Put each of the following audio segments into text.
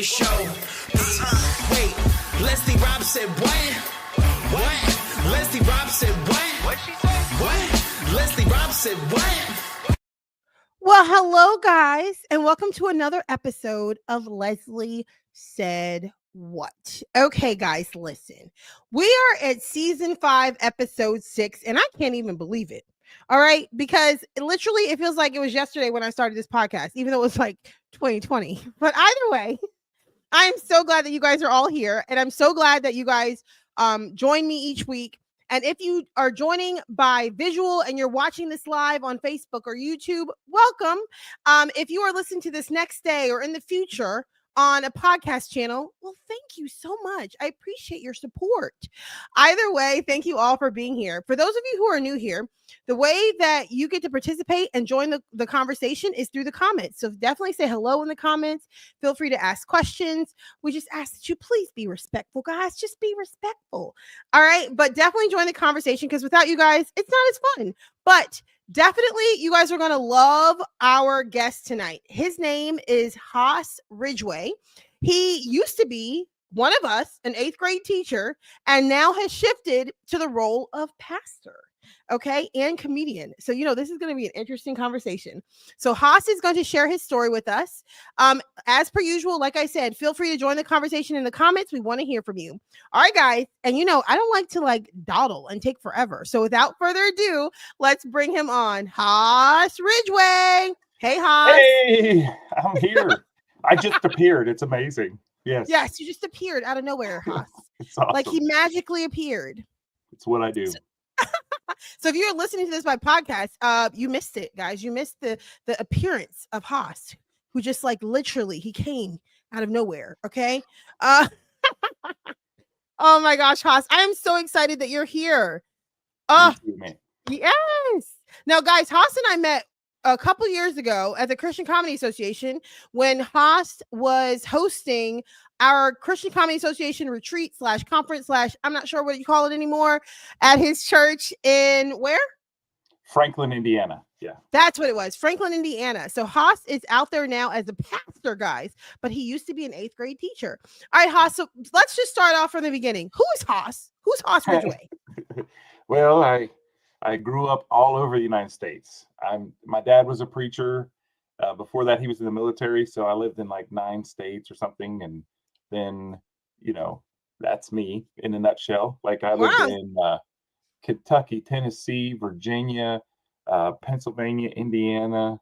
show. Wait, Leslie Rob said what? What? Leslie Rob said what? What she say? What? Leslie Rob said what? Well, hello, guys, and welcome to another episode of Leslie Said What. Okay, guys, listen. We are at season 5, episode 6, and I can't even believe it. All right, because literally it feels like it was yesterday when I started this podcast, even though it was like 2020. But either way, I am so glad that you guys are all here, and I'm so glad that you guys join me each week. And if you are joining by visual and you're watching this live on Facebook or YouTube, welcome. If you are listening to this next day or in the future on a podcast channel, well, thank you so much. I appreciate your support. Either way, thank you all for being here. For those of you who are new here, the way that you get to participate and join the conversation is through the comments. So definitely say hello in the comments. Feel free to ask questions. We just ask that you please be respectful, guys. Just be respectful. All right. But definitely join the conversation because without you guys, it's not as fun. But definitely, you guys are going to love our guest tonight. His name is Haas Ridgway. He used to be one of us, an 8th grade teacher, and now has shifted to the role of pastor. Okay, and comedian. So, this is going to be an interesting conversation. So, Haas is going to share his story with us. As per usual, like I said, feel free to join the conversation in the comments. We want to hear from you. All right, guys. And I don't like to dawdle and take forever. So, without further ado, let's bring him on. Haas Ridgway. Hey, Haas. Hey, I'm here. I just appeared. It's amazing. Yes. Yes, you just appeared out of nowhere, Haas. It's awesome. Like he magically appeared. It's what I do. So if you're listening to this by podcast, you missed it, guys. You missed the appearance of Haas, who just literally he came out of nowhere. Okay. Oh my gosh, Haas, I am so excited that you're here. Yes. Now, guys, Haas and I met a couple years ago at the Christian Comedy Association when Haas was hosting our Christian Comedy Association retreat / conference / I'm not sure what you call it anymore at his church in where? Franklin, Indiana. Yeah. That's what it was. Franklin, Indiana. So Haas is out there now as a pastor, guys, but he used to be an 8th grade teacher. All right, Haas. So let's just start off from the beginning. Who is Haas? Who's Haas Ridgway? Well, I grew up all over the United States. My dad was a preacher. Before that, he was in the military. So I lived in 9 states or something. And then, that's me in a nutshell. I lived in Kentucky, Tennessee, Virginia, Pennsylvania, Indiana.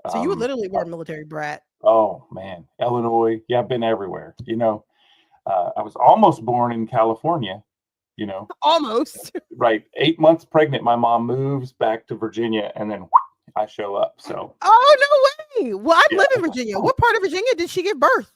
So you literally were a military brat. Oh, man. Illinois. Yeah, I've been everywhere. I was almost born in California. Almost. Right. 8 months pregnant, my mom moves back to Virginia, and then I show up. So. Oh, no way. Well, I live in Virginia. What part of Virginia did she give birth?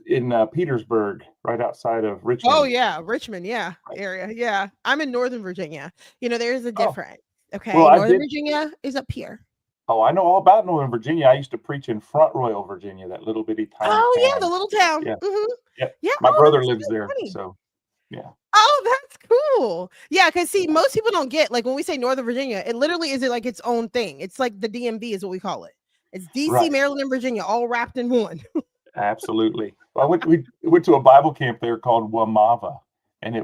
In Petersburg, right outside of Richmond. Oh, yeah. Richmond. Yeah. Right. Area. Yeah. I'm in Northern Virginia. There's a difference. Okay. Well, Northern Virginia is up here. Oh, I know all about Northern Virginia. I used to preach in Front Royal, Virginia, that little bitty tiny town. Yeah, the little town. Yeah. Mm-hmm. Yep. Yeah. My brother lives there. Funny. So, yeah. Oh, that's cool. Yeah, because see, most people don't get when we say Northern Virginia, it literally is its own thing. It's like the DMV is what we call it. It's DC, right. Maryland, and Virginia, all wrapped in one. Absolutely. Well, we went to a Bible camp there called WMAVA, and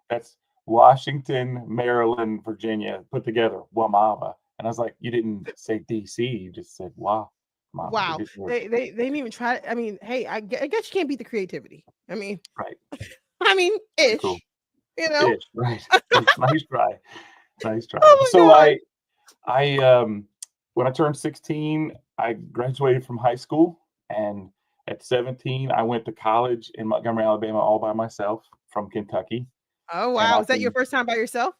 that's Washington, Maryland, Virginia put together, WMAVA. And I was like, you didn't say DC, you just said wow. Wow. They didn't even try. I mean, hey, I guess you can't beat the creativity. I mean, right. I mean, ish. Cool. Ish, right. Nice try. Nice try. Oh so God. I when I turned 16, I graduated from high school, and at 17, I went to college in Montgomery, Alabama, all by myself from Kentucky. Oh wow! Was that your first time by yourself?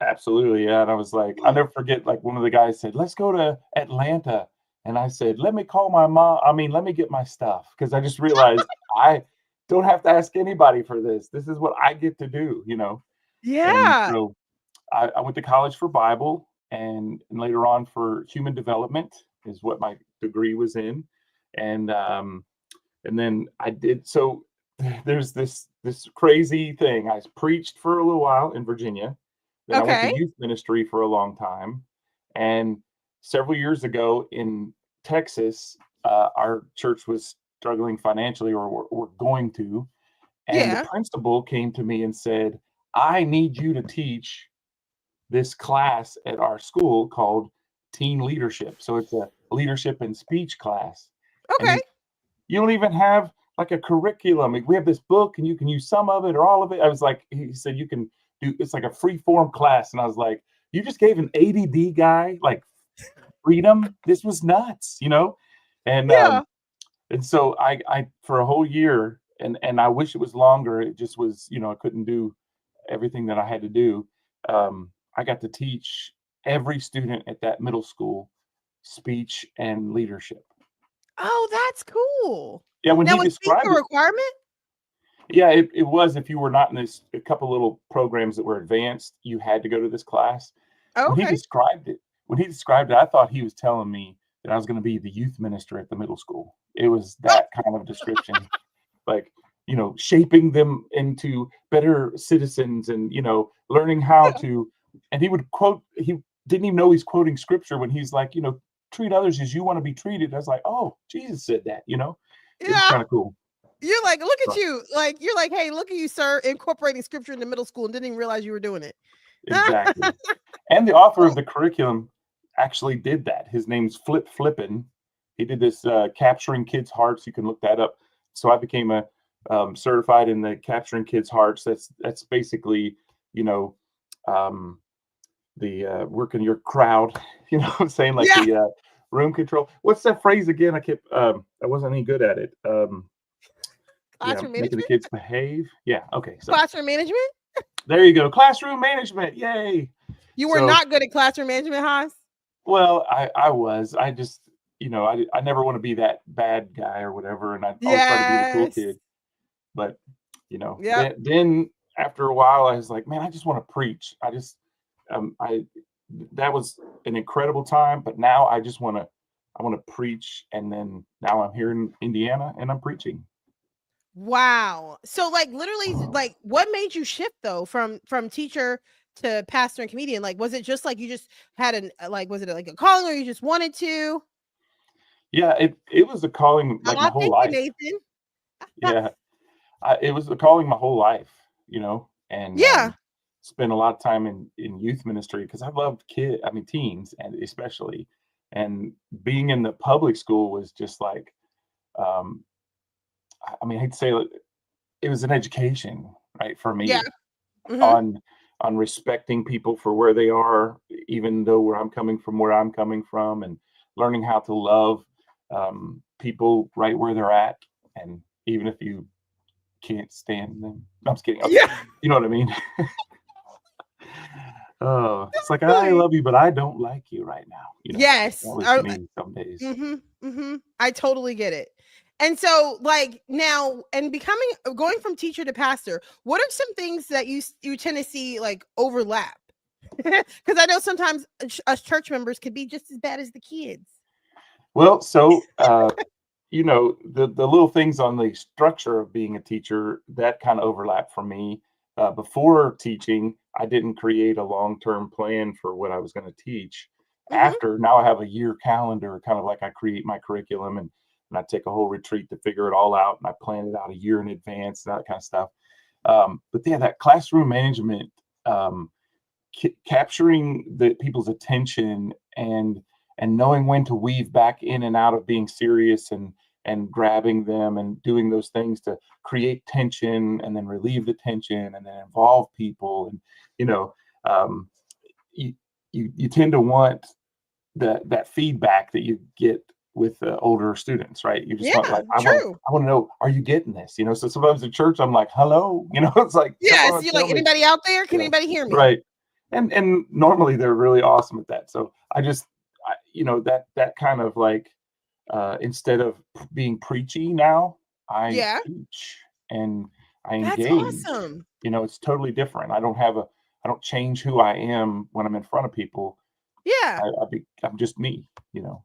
Absolutely, yeah. And I was like, I'll never forget. One of the guys said, "Let's go to Atlanta," and I said, "Let me call my mom. Let me get my stuff," because I just realized I don't have to ask anybody for this. This is what I get to do, Yeah. And so I went to college for Bible, and later on for human development is what my degree was in, and then I did. So there's this crazy thing. I preached for a little while in Virginia. Then I went to youth ministry for a long time, and several years ago in Texas, our church was struggling financially or were going to. And the Yeah. principal came to me and said, I need you to teach this class at our school called Teen Leadership. So it's a leadership and speech class. And Okay. you don't even have like a curriculum. We have this book and you can use some of it or all of it. I was like, he said, you can do, it's like a free form class. And I was like, you just gave an ADD guy like freedom. This was nuts, you know? And, Yeah. and so I, for a whole year, and I wish it was longer. It just was, you know, I couldn't do everything that I had to do. I got to teach every student at that middle school speech and leadership. Oh, that's cool. Yeah, when Now, he was speech a described it, requirement? yeah, it was if you were not in this a couple little programs that were advanced, you had to go to this class. Oh, When he okay. described it, I thought he was telling me that I was going to be the youth minister at the middle school. It was that kind of description, like, you know, shaping them into better citizens and, you know, learning how to, and he would quote, he didn't even know he's quoting scripture when he's like, you know, treat others as you want to be treated. I was like, oh, Jesus said that, you know, it was Yeah. kind of cool. You're like, look at So, you. Like, you're like, hey, look at you, sir, incorporating scripture in the middle school and didn't even realize you were doing it. exactly. And the author of the curriculum actually did that. His name's Flip Flippin. He did this capturing kids' hearts. You can look that up. So I became a certified in the capturing kids' hearts. That's basically, you know, the working your crowd. You know what I'm saying? Like Yeah. the room control. What's that phrase again? I wasn't any good at it. Classroom Making the management? kids behave. Yeah. Okay. So Classroom management? there you go. Classroom management. Yay. You were So, not good at classroom management, Haas? well, I was. I just, you know, I never want to be that bad guy or whatever, and I always try to be the cool Yes. kid. But, you know, Yep. then after a while, I was like, man, I just want to preach. That was an incredible time, but now I want to preach. And then now I'm here in Indiana and I'm preaching. Wow. So like literally like what made you shift though from teacher to pastor and comedian? Like was it just like you just had an like was it like a calling or you just wanted to? Yeah, it was a calling like my whole Thank you, life. Nathan. Yeah, it was a calling my whole life, you know, and Yeah. spent a lot of time in youth ministry because I loved teens, and especially, and being in the public school was just like, um, I hate to say it was an education, right, for Yeah. me Mhm. on respecting people for where they are, even though where I'm coming from, and learning how to love people right where they're at, and even if you can't stand them. No, I'm just kidding. Okay. Yeah. You know what I mean? Oh, it's like I Really? love you, but I don't like you right now. You know, Yes. that was Oh, me some days. I totally get it. And so like now and going from teacher to pastor, what are some things that you tend to see like overlap? Because I know sometimes us church members could be just as bad as the kids. Well, so you know, the little things on the structure of being a teacher that kind of overlap for me. Before teaching, I didn't create a long-term plan for what I was going to teach. Mhm. After, now I have a year calendar, kind of like I create my curriculum, and I take a whole retreat to figure it all out, and I plan it out a year in advance, that kind of stuff. But yeah, that classroom management, capturing the people's attention and knowing when to weave back in and out of being serious and grabbing them and doing those things to create tension and then relieve the tension and then involve people. And you know, you tend to want that feedback that you get with older students, right? You just want, Yeah, like, true. I want to know, are you getting this? You know, so sometimes in church I'm like, hello, you know, it's like, come Yes, on, you're tell like, me. anybody out there? Can Yeah, anybody hear me? right. And normally they're really awesome at that. So you know, that kind of like, instead of being preachy now, I Yeah. teach and I That's engage. awesome. You know, it's totally different. I don't change who I am when I'm in front of people. Yeah. I'm just me, you know.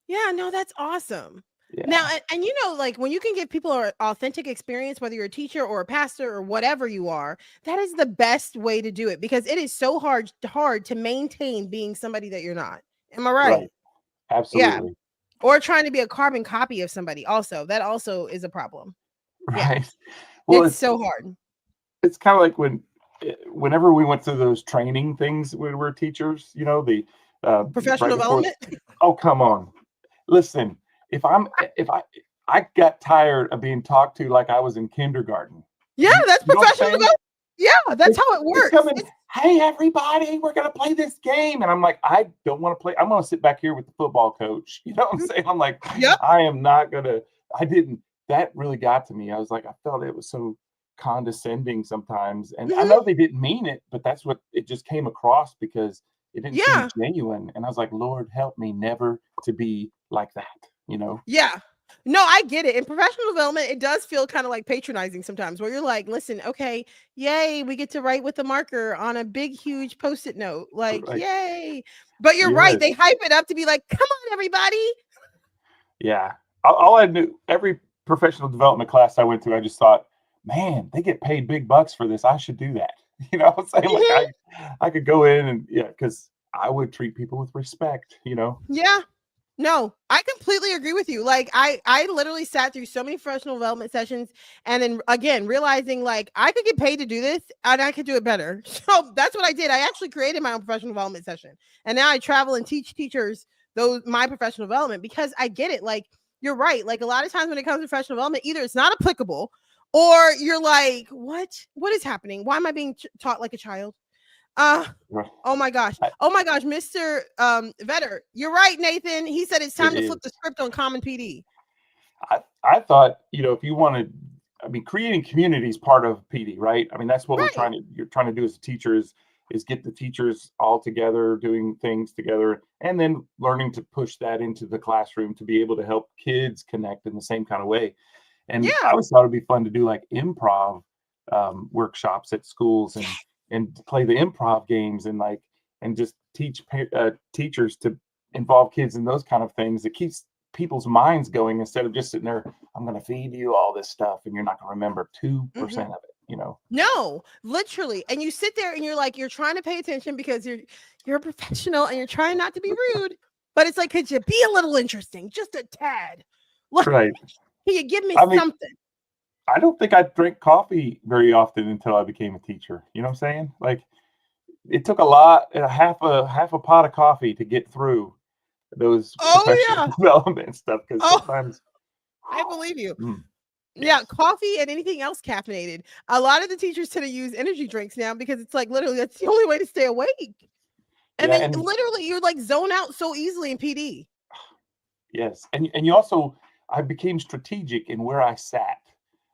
Yeah, no, that's awesome. Yeah. Now, and you know, like when you can give people an authentic experience, whether you're a teacher or a pastor or whatever you are, that is the best way to do it because it is so hard to maintain being somebody that you're not. Am I right? Right. Absolutely. Or trying to be a carbon copy of somebody. Also, that also is a problem. Yeah, right? Well, it's so hard. it's kind of like whenever we went through those training things when we were teachers, the right Professional before. development. Oh, come on. Listen, if I got tired of being talked to like I was in kindergarten. Yeah, You, that's you know what I'm professional saying? development. Yeah, that's how it They works. come in, hey everybody, we're gonna play this game, and I'm like, I don't want to play. I'm gonna sit back here with the football coach. You know what I'm saying? I'm like, Yep. I am not gonna. I didn't. That really got to me. I was like, I felt it was so condescending sometimes, and I Mhm. know they didn't mean it, but that's what it just came across because it didn't Yeah. seem genuine. And I was like, Lord, help me never to be like that. Yeah. No, I get it. In professional development, it does feel kind of like patronizing sometimes where you're like, listen, okay, yay, we get to write with a marker on a big, huge post-it note. Like, Right? yay. But you're right. Yes. They hype it up to be like, come on, everybody. Yeah. All I knew, every professional development class I went to, I just thought, man, they get paid big bucks for this. I should do that. You know what I'm saying? Like Mhm. I could go in and because I would treat people with respect. Yeah. No, I completely agree with you. Like I literally sat through so many professional development sessions and then again realizing like I could get paid to do this and I could do it better. So that's what I did. I actually created my own professional development session. And now I travel and teach teachers my professional development because I get it. Like you're right. Like a lot of times when it comes to professional development, either it's not applicable or you're like, what is happening? Why am I being taught like a child? Right. Oh my gosh. I- Oh my gosh, Mr. Vetter. You're right, Nathan. He said it's time It to flip is. the script on Common PD. I thought, if you wanted, I mean, creating community is part of PD, right? I mean, that's what Right. you're trying to do as a teacher is get the teachers all together, doing things together, and then learning to push that into the classroom to be able to help kids connect in the same kind of way. And I Yeah. always thought it'd be fun to do like improv workshops at schools and play the improv games and just teach teachers to involve kids in those kind of things. It keeps people's minds going instead of just sitting there. I'm going to feed you all this stuff and you're not going to remember 2% Mhm. of it. No, literally. And you sit there and you're like, you're trying to pay attention because you're a professional and you're trying not to be rude. But it's like, could you be a little interesting? Just a tad. Like, Right. can you give me I mean, something? I don't think I drank coffee very often until I became a teacher. You know what I'm saying? Like it took half a pot of coffee to get through those Oh professional yeah. development stuff because Oh, sometimes I believe you. yes. Yeah, coffee and anything else caffeinated. A lot of the teachers tend to use energy drinks now because it's like literally that's the only way to stay awake. And Yeah, then and literally you're like zone out so easily in PD. yes, and you also I became strategic in where I sat,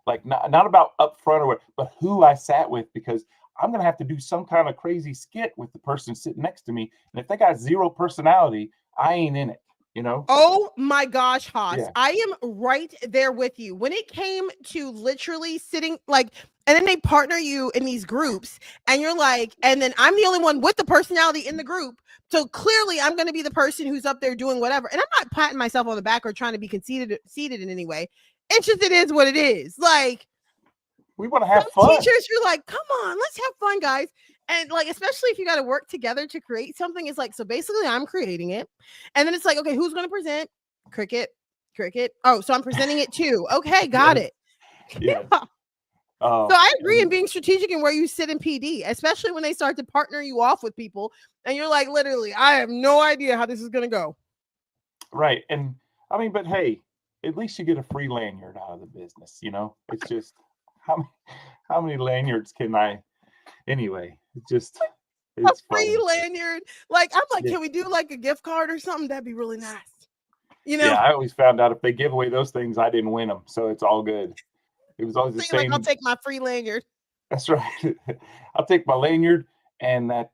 like not about up front or what, but who I sat with because I'm gonna have to do some kind of crazy skit with the person sitting next to me, and if they got zero personality, I ain't in it. Oh my gosh, Haas. Yeah, I am right there with you. When it came to literally sitting like, and then they partner you in these groups, and you're like, and then I'm the only one with the personality in the group. So clearly I'm going to be the person who's up there doing whatever. And I'm not patting myself on the back or trying to be conceited in any way. It's just it is what it is. Like we want to have some fun. teachers, you're like, come on, let's have fun, guys. And like, especially if you got to work together to create something, it's like, so basically I'm creating it. And then it's like, okay, who's going to present? Cricket. Oh, so I'm presenting it too. Okay, got Yes, it. yes. Yeah. So I agree in And being strategic in where you sit in PD, especially when they start to partner you off with people and you're like, literally, I have no idea how this is going to go. right, and I mean, but hey, at least you get a free lanyard out of the business. It's just how many lanyards can I? Anyway, A it's free funny. lanyard. Like, I'm like, Yeah. can we do like a gift card or something? That'd be really nice. Yeah, I always found out if they give away those things, I didn't win them, so it's all good. It was always the So you're like, I'll same. take my free lanyard. That's right. I'll take my lanyard and that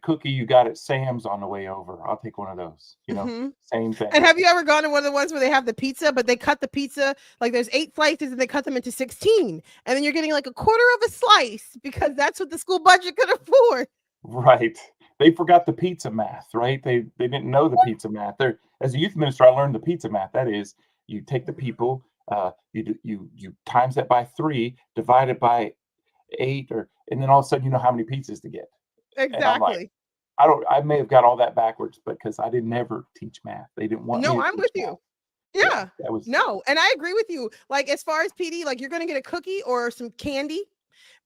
cookie you got at Sam's on the way over. I'll take one of those. Mhm. Same thing. And have you ever gone to one of the ones where they have the pizza, but they cut the pizza like there's 8 slices and they cut them into 16, and then you're getting like a quarter of a slice because that's what the school budget could afford. Right. They forgot the pizza math, right? They didn't know the pizza math. As a youth minister, I learned the pizza math. That is, you take the people, you times that by 3, divide it by 8, and then all of a sudden you know how many pizzas to get. And I'm like, Exactly. I may have got all that backwards because I didn't ever teach math. They didn't want me No, to I'm teach with math. you. Yeah. That was No, and I agree with you. Like as far as PD, like you're gonna get a cookie or some candy,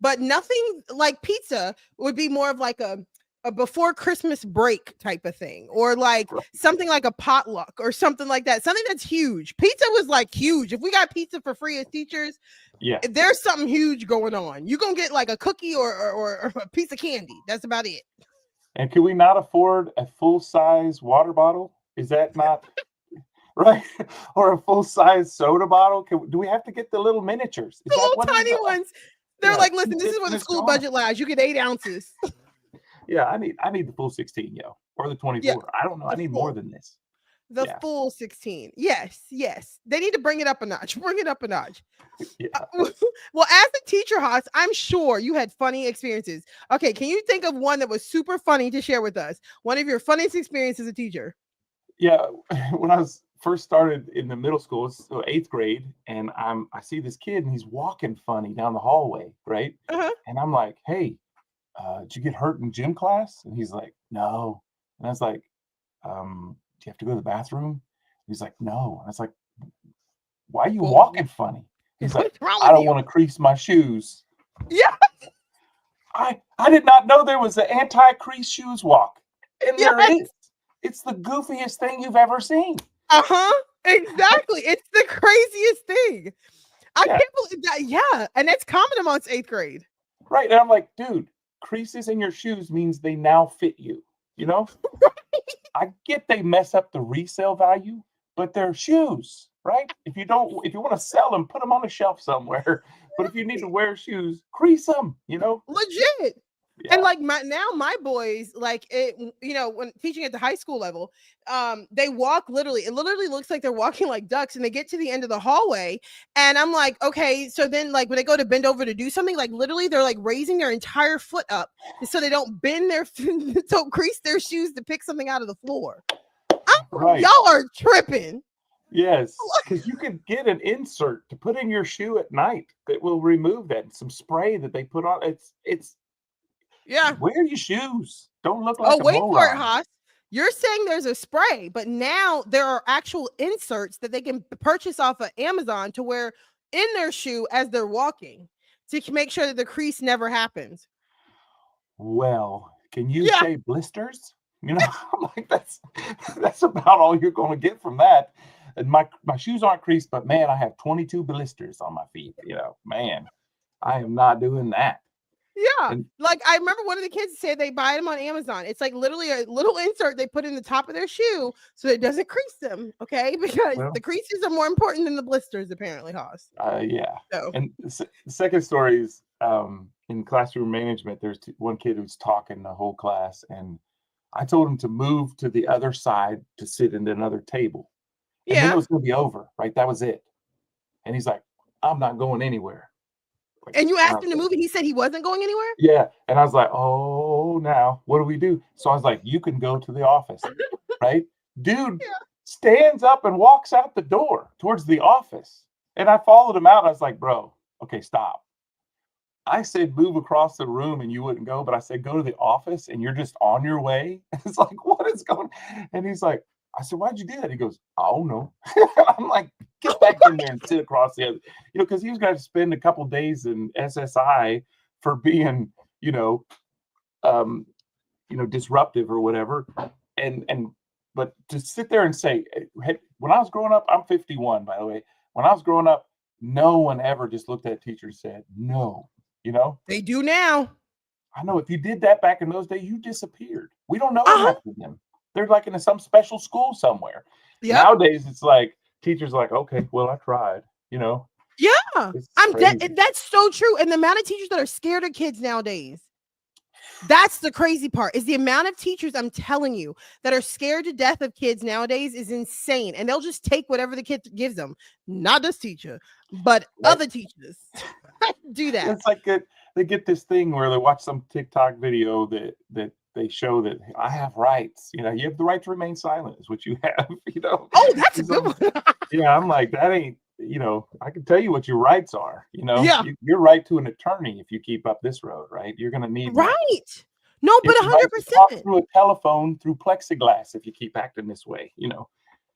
but nothing like pizza would be more of like a before Christmas break type of thing, or like Right. something like a potluck or something like that. Something that's huge. Pizza was like huge. If we got pizza for free as teachers, yeah. there's something huge going on. You're gonna get like a cookie or a piece of candy. That's about it. And can we not afford a full-size water bottle? Is that not right? Or a full-size soda bottle? Do we have to get the little miniatures? Is The that little what it tiny is? ones. They're Yeah, like, listen, this is it's what the just school gone. budget allows. You get 8 ounces. Yeah, I need the full 16, yo, or the 24. Yeah, I don't know. I the need full. more than this. The Yeah. full 16. Yes. They need to bring it up a notch. Bring it up a notch. Yeah. Well, as a teacher, Haas, I'm sure you had funny experiences. Okay, can you think of one that was super funny to share with us? One of your funniest experiences as a teacher. Yeah, when I was first started in the middle school, so 8th grade, and I see this kid and he's walking funny down the hallway, right? Uh-huh. And I'm like, hey, did you get hurt in gym class? And he's like, no. And I was like, do you have to go to the bathroom? He's like, no. And I was like, why are you Well, walking funny? He's like, What's wrong I with don't you? want to crease my shoes. Yeah. I did not know there was an anti-crease shoes walk. And there Yes. is. It's the goofiest thing you've ever seen. Uh-huh. Exactly. It's the craziest thing. I Yeah. can't believe that. Yeah. And that's common amongst 8th grade. Right. And I'm like, dude, creases in your shoes means they now fit you. You know? I get they mess up the resale value, but they're shoes, right? If you want to sell them, put them on a shelf somewhere. But if you need to wear shoes, crease them, you know? Legit. Yeah. And like my boys, like it, when teaching at the high school level, they walk it literally looks like they're walking like ducks, and they get to the end of the hallway, and I'm like, okay, so then like when they go to bend over to do something, like literally they're like raising their entire foot up so they don't bend don't crease their shoes to pick something out of the floor. Right. Y'all are tripping. Yes, because you could get an insert to put in your shoe at night that will remove that. Some spray that they put on. It's Yeah. wear your shoes. Don't look like Oh, a wait for it, moron. Haas. You're saying there's a spray, but now there are actual inserts that they can purchase off of Amazon to wear in their shoe as they're walking to make sure that the crease never happens. Well, can you Yeah. say blisters? You know, I'm like, that's about all you're going to get from that. And my shoes aren't creased, but man, I have 22 blisters on my feet. You know, man, I am not doing that. Yeah. And- Like I remember one of the kids said they buy them on Amazon. It's like literally a little insert they put in the top of their shoe so it doesn't crease them. Okay. Because Well- the creases are more important than the blisters, apparently, Haas. Yeah. So And the second story is in classroom management. There's one kid who's talking the whole class, and I told him to move to the other side to sit at another table. And then yeah. it was going to be over, right? That was it. And he's like, I'm not going anywhere. Like, And you I asked was him to like, move and he said he wasn't going anywhere? yeah. And I was like, oh, now what do we do? So I was like, you can go to the office, right? Dude Yeah. stands up and walks out the door towards the office. And I followed him out. I was like, bro, okay, stop. I said move across the room and you wouldn't go, but I said go to the office and you're just on your way. It's like, what is going on? And he's like, I said, why'd you do that? He goes, I don't know. I'm like, get back in there and sit across the other, because he was going to spend a couple days in SSI for being, disruptive or whatever. But to sit there and say, hey, when I was growing up, I'm 51, by the way. When I was growing up, no one ever just looked at a teacher and said, no, They do now. I know if you did that back in those days, you disappeared. We don't know Uh-huh. what happened to them. They're like in some special school somewhere. Yeah. Nowadays, it's like teachers like, okay, well, I tried, Yeah. It's I'm crazy. dead. That's so true. And the amount of teachers that are scared of kids nowadays. That's the crazy part, is the amount of teachers, I'm telling you, that are scared to death of kids nowadays is insane. And they'll just take whatever the kid gives them. Not this teacher, but Right. other teachers do that. It's like they get this thing where they watch some TikTok video that they show that I have rights. You have the right to remain silent is what you have. Oh, that's a It's good like, one. yeah, I'm like, that ain't, I can tell you what your rights are. Yeah. You're right to an attorney if you keep up this road, right? You're going to need one. Right. No, but It's nice to talk 100%. through a telephone through plexiglass if you keep acting this way, you know.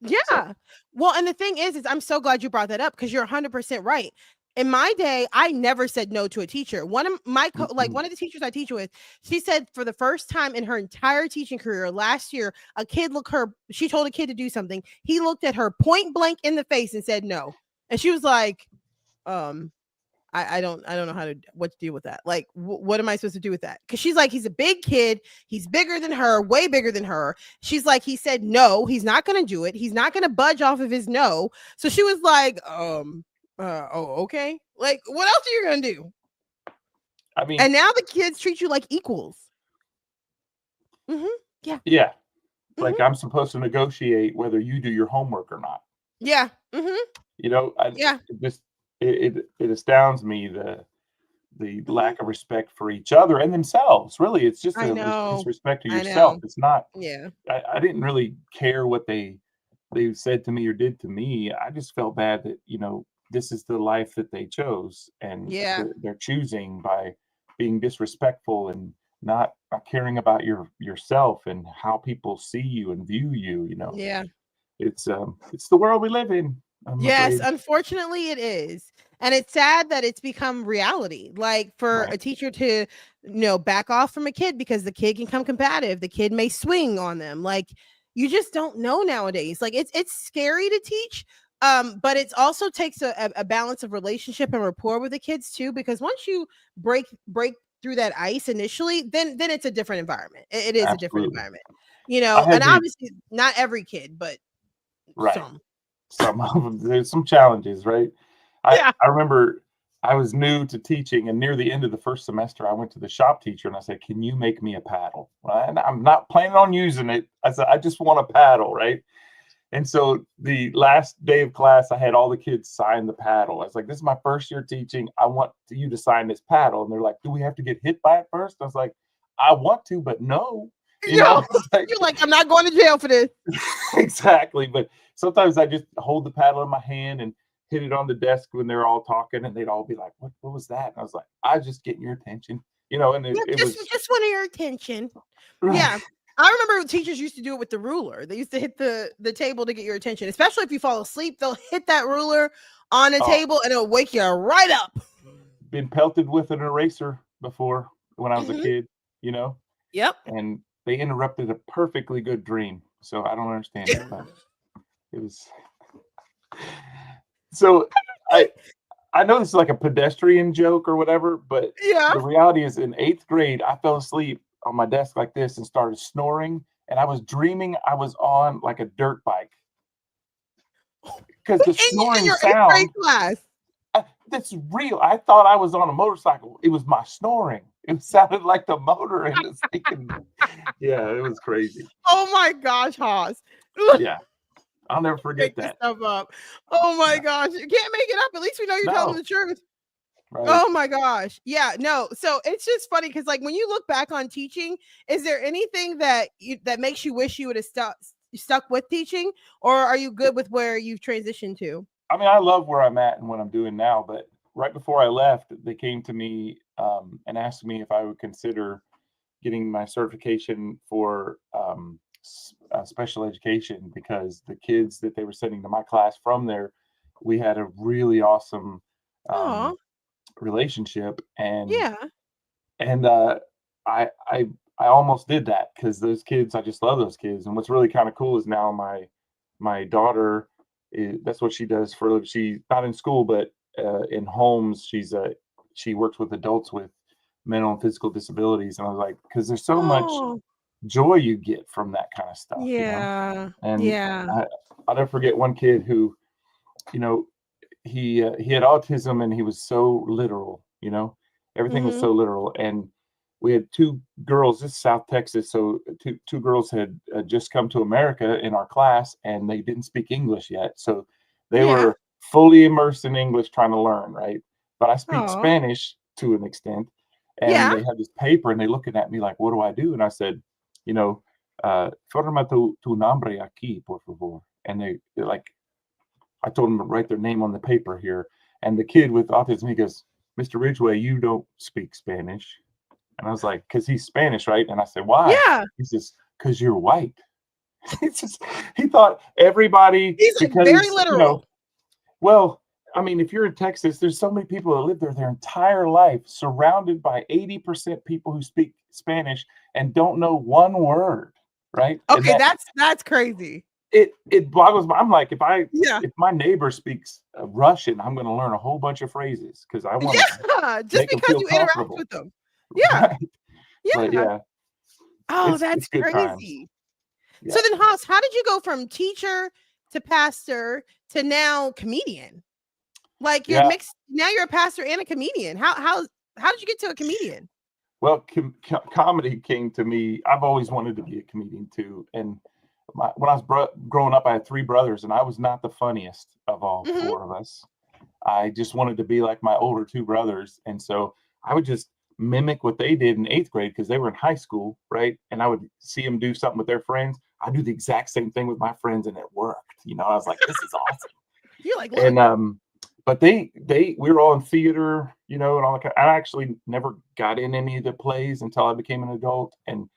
So Yeah. Well, and the thing is I'm so glad you brought that up because you're 100% right. In my day, I never said no to a teacher. One of my like mhm. one of the teachers I teach with, she said for the first time in her entire teaching career last year, she told a kid to do something. He looked at her point blank in the face and said no. And she was like, I don't know what to deal with that. Like, what am I supposed to do with that? Because she's like, he's a big kid, he's bigger than her, way bigger than her. She's like, he said no, he's not gonna do it, he's not gonna budge off of his no. So she was like, oh, okay. Like, what else are you gonna do? I mean, And now the kids treat you like equals. Mm-hmm. Yeah. yeah, like Mm-hmm. I'm supposed to negotiate whether you do your homework or not. Yeah. Mm-hmm. You know, Yeah. it astounds me the Mm-hmm. lack of respect for each other and themselves. Really, it's just I a know. disrespect to I yourself. know. It's not. Yeah. I didn't really care what they said to me or did to me. I just felt bad that this is the life that they chose, and Yeah. they're choosing by being disrespectful and not caring about yourself and how people see you and view you. Yeah. It's the world we live in. I'm Yes, afraid. unfortunately it is. And it's sad that it's become reality. Like for Right. a teacher to, back off from a kid because the kid can come combative, the kid may swing on them. Like you just don't know nowadays. Like it's scary to teach. But it also takes a balance of relationship and rapport with the kids too, because once you break through that ice initially, then it's a different environment. It is a different Absolutely. environment, I and had the obviously not every kid, but right. some. Some of them, there's some challenges, right? I Yeah. I remember I was new to teaching, and near the end of the first semester, I went to the shop teacher and I said, "Can you make me a paddle?" And I'm not planning on using it. I said, "I just want a paddle," right? And so the last day of class, I had all the kids sign the paddle. I was like, "This is my first year teaching. I want you to sign this paddle." And they're like, "Do we have to get hit by it first?" I was like, "I want to, but no." You know, Yo, it's like, you're like, I'm not going to jail for this. exactly. But sometimes I just hold the paddle in my hand and hit it on the desk when they're all talking, and they'd all be like, "What was that?" And I was like, "I was just getting your attention," and Yeah, it just was just want your attention. right. Yeah. I remember teachers used to do it with the ruler. They used to hit the table to get your attention, especially if you fall asleep. They'll hit that ruler on the Oh, table and it'll wake you right up. been pelted with an eraser before when I was a Mhm. kid, Yep. and they interrupted a perfectly good dream. So I don't understand it, but it was so I I know this is like a pedestrian joke or whatever, but Yeah. the reality is in 8th grade, I fell asleep on my desk like this and started snoring, and I was dreaming I was on like a dirt bike because the In snoring your 8th grade sound, class. that's real. I thought I was on a motorcycle. It was my snoring. It sounded like the motor in the thinking. Yeah, it was crazy. Oh my gosh, Haas. Yeah, I'll never forget Make this that. stuff up. Oh my Yeah. gosh. You can't make it up. At least we know you're telling No, the truth. right. Oh my gosh. Yeah, no. So it's just funny because like when you look back on teaching, is there anything that makes you wish you would have stuck with teaching, or are you good with where you've transitioned to? I mean, I love where I'm at and what I'm doing now, but right before I left, they came to me and asked me if I would consider getting my certification for special education because the kids that they were sending to my class from there, we had a really awesome um, Oh, relationship, and yeah. and uh, I I I almost did that because those kids, I just love those kids. And what's really kind of cool is now my daughter that's what she does for a living. She's not in school, but in homes, she works with adults with mental and physical disabilities. And I was like, because there's so much Oh, joy you get from that kind of stuff. yeah. And Yeah. I'll never forget one kid who, you know, he had autism and he was so literal. Everything was Mhm. so literal. And we had two girls. This is South Texas, so two girls had just come to America in our class, and they didn't speak English yet, so they Yeah. were fully immersed in English, trying to learn, right? But I speak Oh. Spanish to an extent, and Yeah. they had this paper, and they looking at me like, "What do I do?" And I said, you know, "Forma tu nombre aquí, por favor." And they're like, I told them to write their name on the paper here. And the kid with autism, he goes, "Mr. Ridgway, you don't speak Spanish." And I was like, because he's Spanish, right? And I said, why? Yeah. He says, because you're white. It's just, he thought everybody, He's like very because, literal. well, I mean, if you're in Texas, there's so many people that live there their entire life, surrounded by 80% people who speak Spanish and don't know one word, right? And Okay, that's crazy. it boggles my. I'm like, if Yeah. my neighbor speaks Russian, I'm going to learn a whole bunch of phrases because I want to Just make 'em because feel you interact comfortable. with them. Yeah. Right? Yeah. But yeah, Oh, it's that's good times. crazy. Yeah. So then, Haas, how did you go from teacher to pastor to now comedian? Like you're Yeah. mixed. Now you're a pastor and a comedian. How did you get to a comedian? Well, comedy came to me. I've always wanted to be a comedian too. And when I was growing up, I had 3 brothers, and I was not the funniest of all Mhm. 4 of us. I just wanted to be like my older 2 brothers, and so I would just mimic what they did in 8th grade because they were in high school, right? And I would see them do something with their friends. I do the exact same thing with my friends, and it worked. I was like, "This is awesome." You're like, look. And but we were all in theater, and all that. I actually never got in any of the plays until I became an adult, and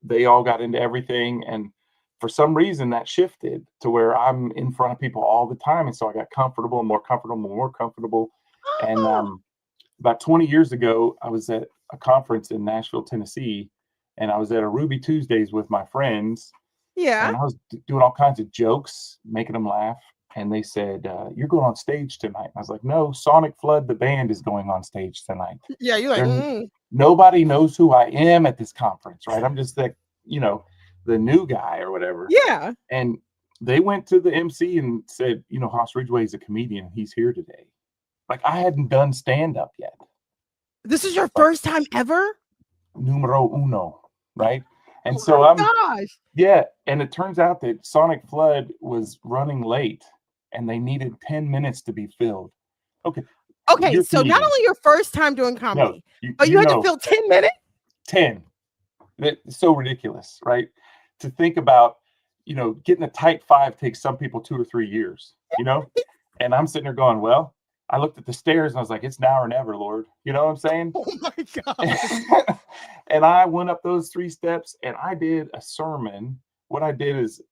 they all got into everything. And for some reason, that shifted to where I'm in front of people all the time, and so I got comfortable and more comfortable, and more comfortable. And Oh, about 20 years ago, I was at a conference in Nashville, Tennessee, and I was at a Ruby Tuesdays with my friends, yeah. and I was doing all kinds of jokes, making them laugh. And they said, "You're going on stage tonight." And I was like, "No, Sonic Flood, the band, is going on stage tonight. Yeah, you're like, Nobody knows who I am at this conference, right? I'm just the new guy or whatever." yeah. And they went to the MC and said, "Haas Ridgway is a comedian. He's here today." Like, I hadn't done stand-up yet. This is your first time ever? Numero uno, right? And Oh so my I'm gosh. Yeah, and it turns out that Sonic Flood was running late, and they needed 10 minutes to be filled. Okay, Okay, you're so not comedian. only your first time doing No, comedy, you but you had to fill 10 minutes? 10. That's so ridiculous, right? To think about, getting a tight 5 takes some people 2 or 3 years, And I'm sitting there going, well, I looked at the stairs and I was like, it's now or never, Lord. You know what I'm saying? Oh my god. And I went up those 3 steps and I did a sermon. What I did is,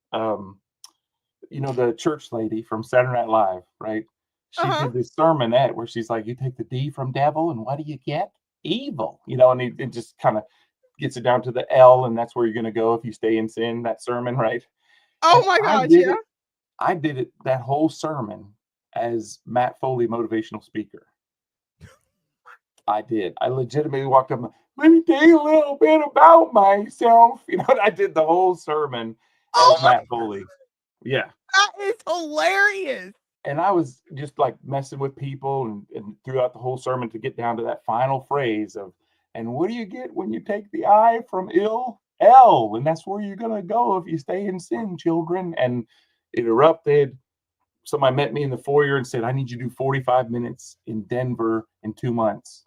the church lady from Saturday Night Live, right? She Uh-huh. did this sermonette where she's like, you take the D from devil and what do you get? Evil, and it just kind of gets it down to the L, and that's where you're going to go if you stay in sin, that sermon, right? Oh And my gosh, yeah. I did it that whole sermon as Matt Foley, motivational speaker. I did. I legitimately walked up, let me tell you a little bit about myself. I did the whole sermon as Matt Foley. Yeah. That is hilarious. And I was just like messing with people and throughout the whole sermon to get down to that final phrase of, and what do you get when you take the I from ill? L. And that's where you're going to go if you stay in sin, children. And it erupted. Somebody met me in the foyer and said, I need you to do 45 minutes in Denver in 2 months.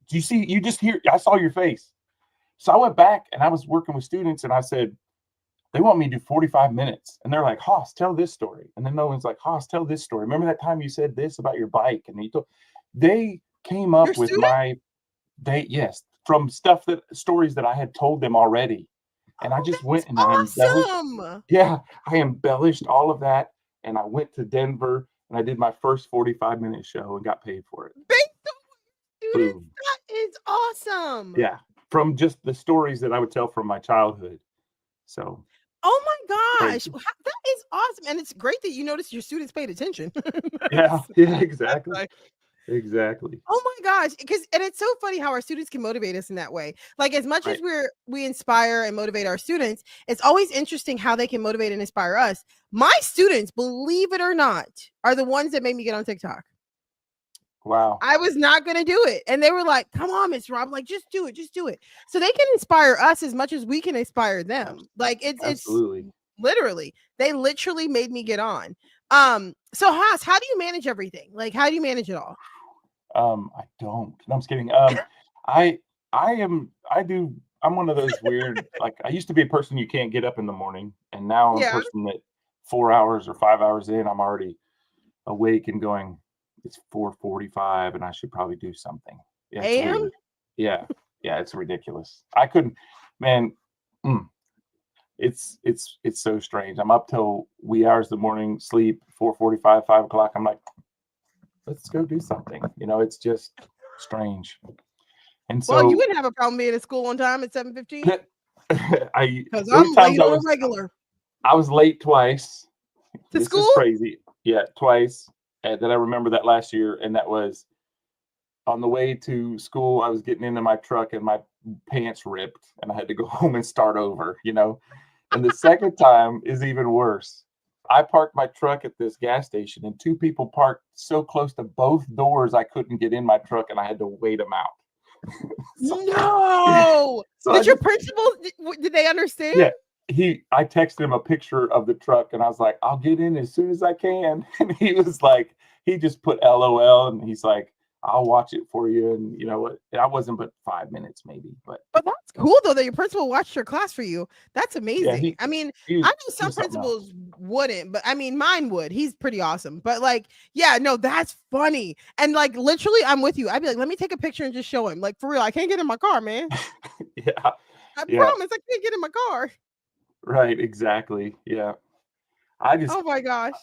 Do you see? I saw your face. So I went back and I was working with students and I said, they want me to do 45 minutes. And they're like, Haas, tell this story. And then no one's like, Haas, tell this story. Remember that time you said this about your bike? And they came up with yes, from stories that I had told them already. And I just went and awesome. I embellished all of that. And I went to Denver and I did my first 45-minute show and got paid for it. Students, that is awesome. Yeah. From just the stories that I would tell from my childhood. So. Oh my gosh, that is awesome. And it's great that you noticed your students paid attention. Yeah, exactly. Exactly. Oh my gosh, and it's so funny how our students can motivate us in that way. Like, as much as we inspire and motivate our students, it's always interesting how they can motivate and inspire us. My students, believe it or not, are the ones that made me get on TikTok. Wow. I was not going to do it. And they were like, come on, Miss Rob, like, just do it. So they can inspire us as much as we can inspire them. Like, Absolutely. It's literally, they literally made me get on. So Haas, how do you manage everything? Like, how do you manage it all? I don't. No, I'm just kidding. I'm one of those weird, like, I used to be a person you can't get up in the morning. And now I'm a person that 4 hours or 5 hours in, I'm already awake and going, it's 4:45 and I should probably do something. Yeah. AM? Yeah. Yeah, it's ridiculous. I couldn't, man. mm, it's so strange. I'm up till wee hours of the morning, sleep 4:45, 5 o'clock. I'm like, let's go do something. It's just strange. And Well, you so wouldn't have a problem being at school on time at 7:15 because the only I'm times late on a regular I was late twice. to This school. is crazy. Yeah, twice. And then I remember that last year, and that was on the way to school. I was getting into my truck and my pants ripped, and I had to go home and start over. And the second time is even worse. I parked my truck at this gas station, and two people parked so close to both doors I couldn't get in my truck, and I had to wait them out. No. So Did your principal? Did they understand? Yeah. I texted him a picture of the truck, and I was like, I'll get in as soon as I can. And he was like, he just put LOL, and he's like, I'll watch it for you. And you know what? I wasn't but 5 minutes maybe, but that's cool though that your principal watched your class for you. That's amazing. I mean, I know some principals wouldn't, but I mean, mine would. He's pretty awesome. But like, yeah, no, that's funny. And like, literally, I'm with you. I'd be like, let me take a picture and just show him. Like, for real, I can't get in my car, man. Yeah. I promise I can't get in my car. Right, exactly. Yeah. Oh my gosh.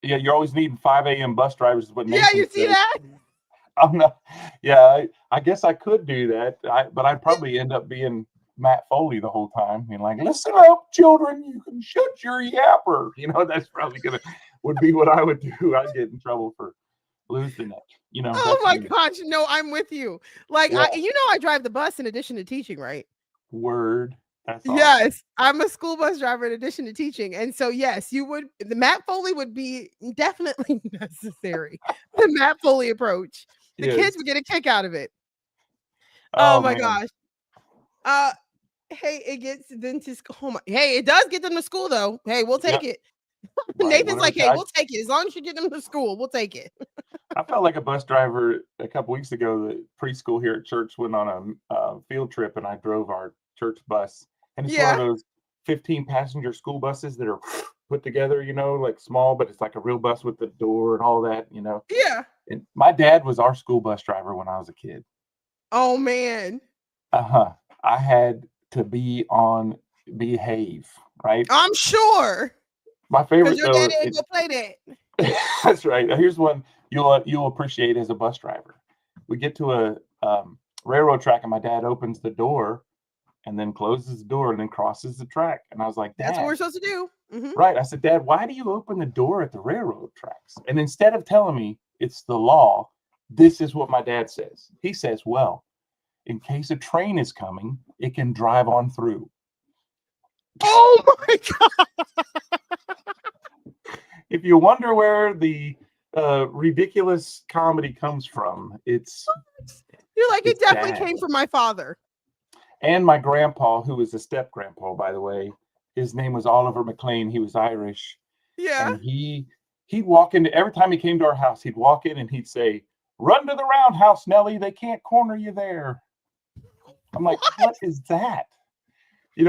Yeah, you're always needing 5 a.m. bus drivers is what Nathan you see says. that? I'm not. Yeah, I guess I could do that. But I'd probably end up being Matt Foley the whole time, being like, "Listen up, children, you can shut your yapper." That's probably would be what I would do. I'd get in trouble for losing it. Oh my gosh, no, I'm with you. Like, yeah. I drive the bus in addition to teaching, right? Word. That's awesome. Yes, I'm a school bus driver in addition to teaching. And so, yes, you would. The Matt Foley would be definitely necessary. The Matt Foley approach. The kids would get a kick out of it. Oh my gosh. Hey, it gets them to school. Hey, it does get them to school, though. Hey, we'll take it. Right. Nathan's like, hey, we'll take it. As long as you get them to school, we'll take it. I felt like a bus driver a couple weeks ago. The preschool here at church went on a field trip, and I drove our church bus. And it's one of those 15-passenger school buses that are put together, like small, but it's like a real bus with the door and all that, Yeah. And my dad was our school bus driver when I was a kid. Oh, man. I had to be on behave, right? I'm sure. My favorite. Because your dad ain't gonna play that. That's right. Now, here's one you'll appreciate as a bus driver. We get to a railroad track, and my dad opens the door and then closes the door and then crosses the track. And I was like, Dad, that's what we're supposed to do. Mm-hmm. Right. I said, Dad, why do you open the door at the railroad tracks? And instead of telling me it's the law, this is what my dad says. He says, well, in case a train is coming, it can drive on through. Oh my God. If you wonder where the ridiculous comedy comes from, you're like, it definitely came from my father. And my grandpa, who was a step grandpa, by the way, his name was Oliver McLean. He was Irish. Yeah. And he'd walk into, every time he came to our house, he'd walk in and he'd say, "Run to the roundhouse, Nellie. They can't corner you there." I'm like, what is that? He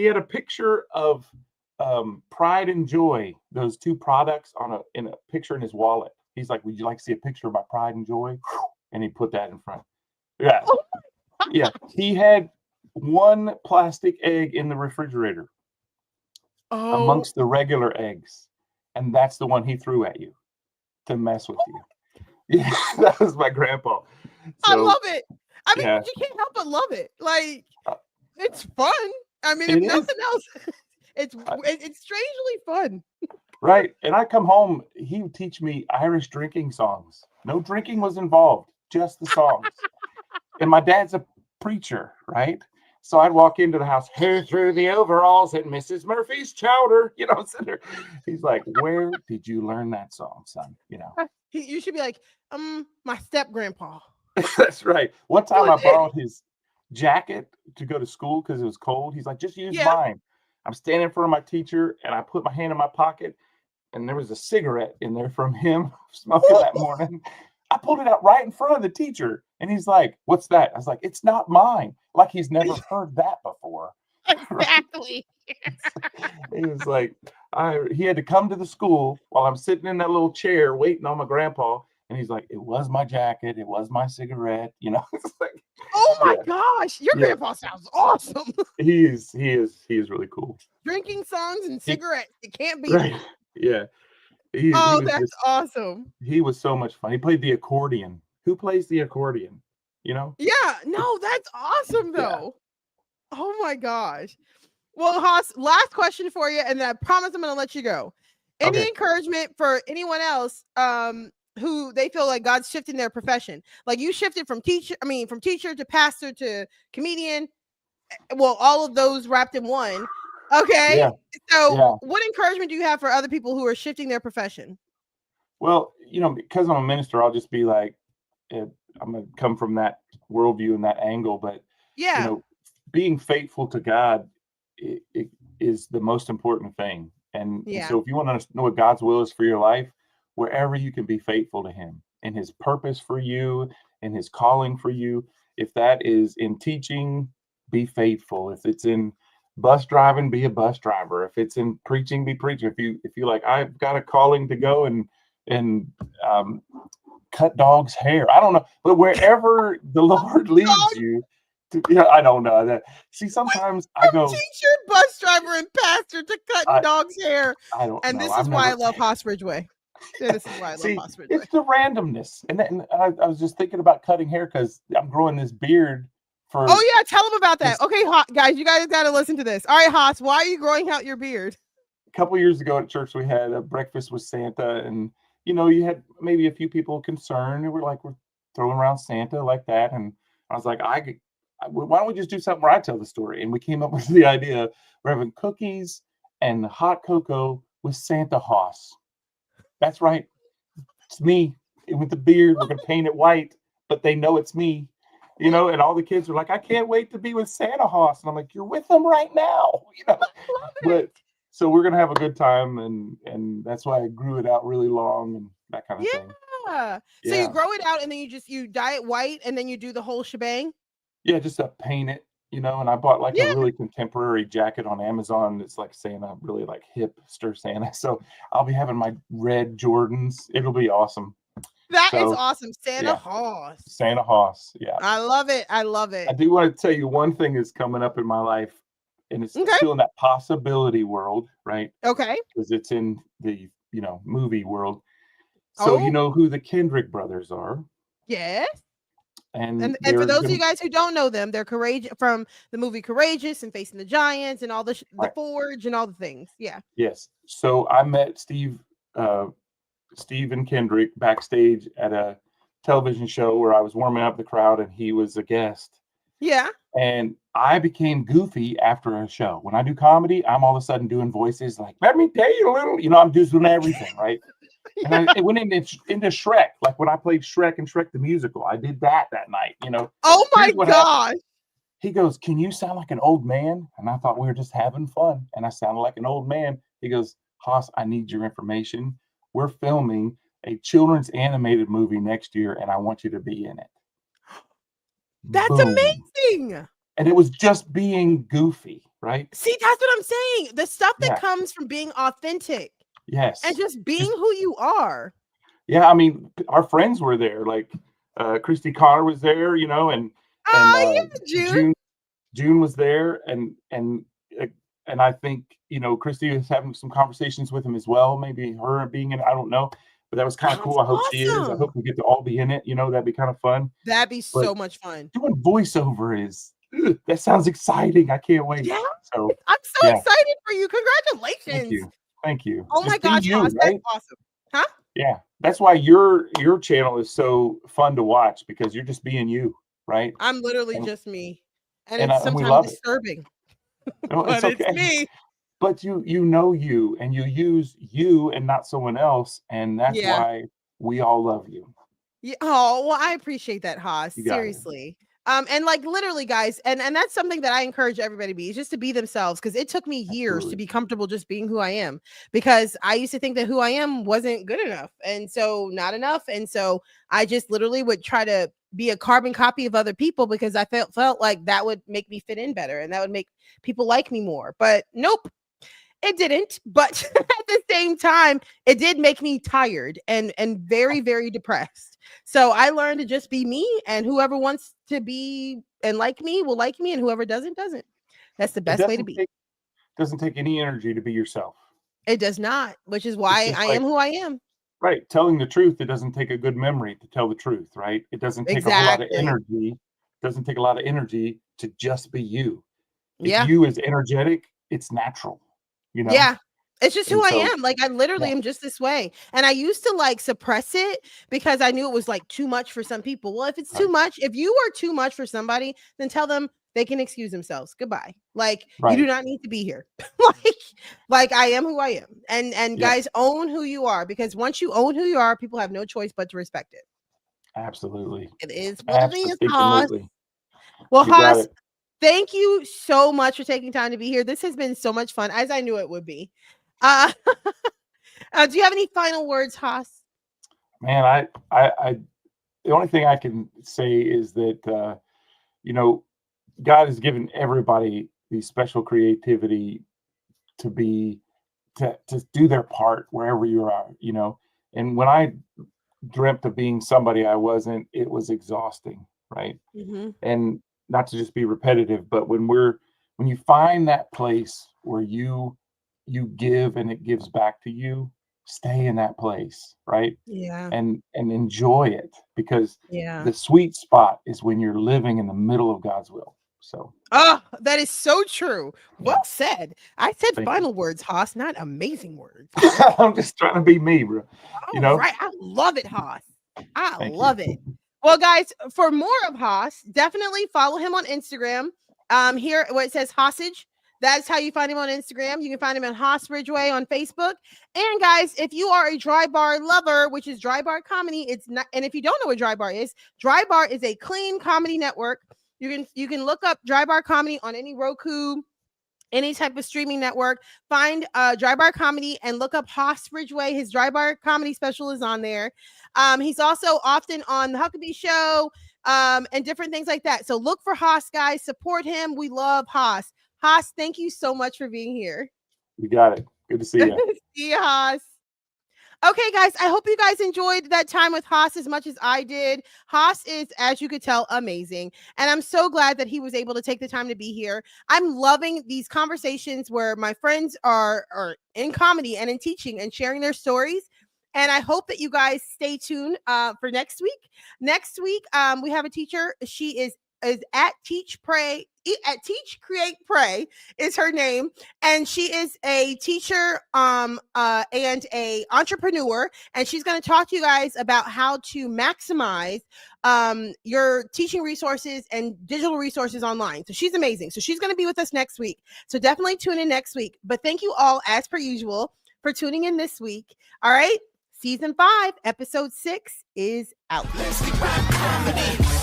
had a picture of Pride and Joy, those two products in a picture in his wallet. He's like, "Would you like to see a picture of my Pride and Joy?" And he put that in front. Yeah. Yeah. He had one plastic egg in the refrigerator amongst the regular eggs. And that's the one he threw at you to mess with you. Yeah, that was my grandpa. I love it. I mean, you can't help but love it. Like, it's fun. I mean, if nothing else, it's strangely fun. Right. And I come home, he would teach me Irish drinking songs. No drinking was involved, just the songs. And my dad's a preacher, right? So I'd walk into the house, hair through the overalls and Mrs. Murphy's chowder, sitting there. He's like, "Where did you learn that song, son?" You should be like, my step grandpa. That's right. One time I borrowed his jacket to go to school because it was cold. He's like, "Just use mine." I'm standing in front of my teacher, and I put my hand in my pocket, and there was a cigarette in there from him smoking that morning. I pulled it out right in front of the teacher, and he's like, "What's that?" I was like, "It's not mine." Like he's never heard that before. Exactly. He was like, he had to come to the school while I'm sitting in that little chair waiting on my grandpa. And he's like, "It was my jacket. It was my cigarette." It's like, Oh my Yeah. gosh, your Yeah. grandpa sounds awesome. He is really cool. Drinking songs and He cigarettes. You can't beat right. it. Yeah. He Oh, was that's just awesome. he was so much fun. He played the accordion. Who plays the accordion? You know? Yeah, no, that's awesome Yeah. though. Oh my gosh. Well, Haas, last question for you, and then I promise I'm gonna let you go. Any Okay. encouragement for anyone else who they feel like God's shifting their profession? Like you shifted from from teacher to pastor to comedian. Well, all of those wrapped in one. Okay. Yeah. So Yeah. what encouragement do you have for other people who are shifting their profession? Well, because I'm a minister, I'll just be like, I'm gonna come from that worldview and that angle. But you Yeah. know, being faithful to God it is the most important thing. And Yeah. so, if you want to know what God's will is for your life, wherever you can be faithful to Him and His purpose for you and His calling for you, if that is in teaching, be faithful. If it's in bus driving, be a bus driver. If it's in preaching, be preacher. If you like, I've got a calling to go and um, cut dogs' hair. I don't know, but wherever the Lord leads Dog you, I don't know that. See, sometimes I from go, teacher, bus driver, and pastor to cutting I, dogs' hair. I don't And know. this is why I love Haas Ridgeway. Yeah, this is why I love See, Haas Ridgeway. it's the randomness, and I was just thinking about cutting hair because I'm growing this beard for. Oh yeah, tell them about that. this Okay, guys, you guys got to listen to this. All right, Haas, why are you growing out your beard? A couple years ago at church, we had a breakfast with Santa, and you had maybe a few people concerned who were like, we're throwing around Santa like that, and I was like, why don't we just do something where I tell the story? And we came up with the idea we're having cookies and hot cocoa with Santa Haas. That's right, it's me with the beard. We're gonna paint it white, but they know it's me. And all the kids are like, I can't wait to be with Santa Haas. And I'm like, you're with them right now. But so we're gonna have a good time, and that's why I grew it out really long and that kind of thing. Yeah. So you grow it out and then you dye it white and then you do the whole shebang. Yeah, just to paint it, and I bought like a Yeah. really contemporary jacket on Amazon. It's like Santa, really like hipster Santa. So I'll be having my red Jordans. It'll be awesome. That is So, awesome. Santa yeah. Haas. Santa Haas. Yeah. I love it. I love it. I do want to tell you one thing is coming up in my life, and it's Okay. still in that possibility world, right? Okay. Because it's in the movie world. So you Oh. know who the Kendrick brothers are, Yes. and And they're for those of gonna, you guys who don't know them, they're courageous from the movie Courageous and Facing the Giants and all the Right. Forge and all the things. Yeah. yes. So I met Steve and Kendrick backstage at a television show where I was warming up the crowd, and he was a guest. Yeah. And I became goofy after a show. When I do comedy, I'm all of a sudden doing voices like, let me tell you a little, I'm just doing everything, right? And it went into Shrek. Like when I played Shrek and Shrek the Musical, I did that night, Oh my Here's what gosh. He goes, can you sound like an old man? And I thought we were just having fun. And I sounded like an old man. He goes, Haas, I need your information. We're filming a children's animated movie next year, and I want you to be in it. That's Boom. amazing. And it was just being goofy, right? See, that's what I'm saying. The stuff that Yeah. comes from being authentic Yes. and just being who you are. Yeah, I mean, our friends were there. Like Christy Connor was there, and Yeah, June. June was there, and I think Christy was having some conversations with him as well. Maybe her being in it, I don't know, but that was kind of cool. I hope she is. I awesome. hope we get to all be in it. That'd be kind of fun. That'd be But so much fun. doing voiceover that sounds exciting. I can't wait. Yeah. So I'm so Yeah. excited for you. Congratulations. thank you. Oh my Just be gosh, you, Haas, right? that's awesome. Yeah, that's why your channel is so fun to watch, because you're just being you, right? I'm literally And- just me. And and it's we sometimes love it. disturbing. No, But it's okay. me. But you know you, and you use you and not someone else, and that's Yeah. why we all love you. Yeah. Oh, well, I appreciate that, Haas. You got it. Seriously. And like literally, guys, and that's something that I encourage everybody to be, is just to be themselves, because it took me years to Absolutely. be comfortable just being who I am, because I used to think that who I am wasn't good enough, and so not enough, and so I just literally would try to be a carbon copy of other people, because I felt like that would make me fit in better and that would make people like me more. But nope, it didn't. But at the same time, it did make me tired and very, very depressed. So I learned to just be me, and whoever wants to be and like me will like me, and whoever doesn't. That's the It best way to be. doesn't take any energy to be yourself. It does not, which is It's why just I like, am who I am. right, telling the truth, it doesn't take a good memory to tell the truth, right? It doesn't take a whole lot of Exactly. energy. Doesn't take a lot of energy to just be you. If Yeah. you is energetic, it's natural, you know? Yeah. It's just who And I so, am. Like I literally yeah, am just this way. And I used to like suppress it because I knew it was like too much for some people. Well, if it's too right, much, if you are too much for somebody, then tell them they can excuse themselves. Goodbye. Like you do right. not need to be here. like I am who I am. And Yeah, guys, own who you are, because once you own who you are, people have no choice but to respect it. absolutely. It is what it is, Haas. Absolutely. Well, You got Haas, it. thank you so much for taking time to be here. This has been so much fun, as I knew it would be. Uh, do you have any final words, Haas? Man, the only thing I can say is that, you know, God has given everybody the special creativity to be, to do their part wherever you are, you know. And when I dreamt of being somebody I wasn't, it was exhausting, right? Mm-hmm. And not to just be repetitive, but when you find that place where you give and it gives back to you, stay in that place, right? Yeah. And enjoy it, because Yeah. the sweet spot is when you're living in the middle of God's will. So Oh, that is so true. yeah, Well said. I said thank final words, Haas, not amazing words. you. I'm just trying to be me, bro. You All know, right. I love it, Haas. I thank love you. it. Well, guys, for more of Haas, definitely follow him on Instagram. Here where it says Hostage. That's how you find him on Instagram. You can find him on Haas Ridgeway on Facebook. And guys, if you are a Dry Bar lover, which is Dry Bar Comedy, it's not. And if you don't know what Dry Bar is a clean comedy network. You can look up Dry Bar Comedy on any Roku, any type of streaming network. Find Dry Bar Comedy and look up Haas Ridgeway. His Dry Bar Comedy special is on there. He's also often on the Huckabee Show and different things like that. So look for Haas, guys. Support him. We love Haas. Haas, thank you so much for being here. You got it. Good to see you. See you, Haas. Okay, guys, I hope you guys enjoyed that time with Haas as much as I did. Haas is, as you could tell, amazing. And I'm so glad that he was able to take the time to be here. I'm loving these conversations where my friends are in comedy and in teaching and sharing their stories. And I hope that you guys stay tuned for next week. Next week, we have a teacher. She is at Teach Create Pray is her name, and she is a teacher and a entrepreneur, and she's going to talk to you guys about how to maximize your teaching resources and digital resources online. So she's amazing. So she's going to be with us next week. So definitely tune in next week. But thank you all, as per usual, for tuning in this week. All right, season 5, episode 6 is out. Leslie Rob Comedy.